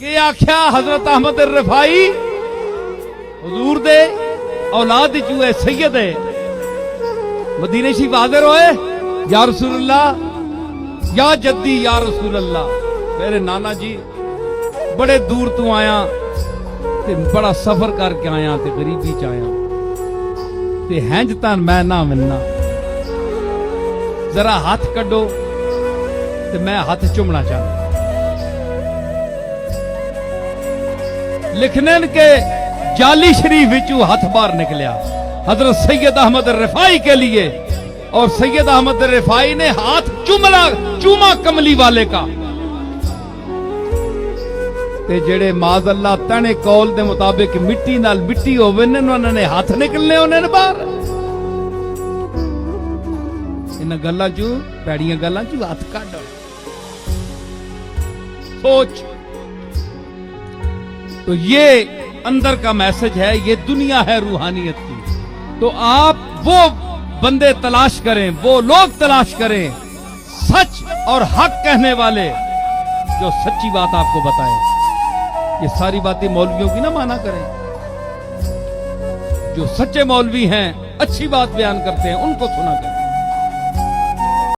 کہ آخیا حضرت احمد الرفائی حضور دے اولاد جو ہے سید ہے مدینے شریف حاضر ہوئے یا رسول اللہ یا جدی یا رسول اللہ میرے نانا جی بڑے دور تو آیا تے بڑا سفر کر کے آیا تے غریبی چ آیا تے ہنج تن میں نہ مننا ذرا ہاتھ کڈو تے میں ہاتھ چومنا چاہتا لکھنے کے جالی شریف وچوں ہاتھ باہر نکلیا حضرت سید احمد الرفائی کے لیے اور سید احمد الرفائی نے ہاتھ چوما کملی والے کا تے جڑے معاذ اللہ تنے قول دے مطابق مٹی نال مٹی ہووے نے انہاں نے ہاتھ نکلنے انہاں نے باہر ان گلاں چوں پیڑیاں گلاں چوں ہاتھ کڈ سوچ تو یہ اندر کا میسج ہے یہ دنیا ہے روحانیت کی تو آپ وہ بندے تلاش کریں وہ لوگ تلاش کریں سچ اور حق کہنے والے جو سچی بات آپ کو بتائیں یہ ساری باتیں مولویوں کی نہ مانا کریں جو سچے مولوی ہیں اچھی بات بیان کرتے ہیں ان کو سنا کریں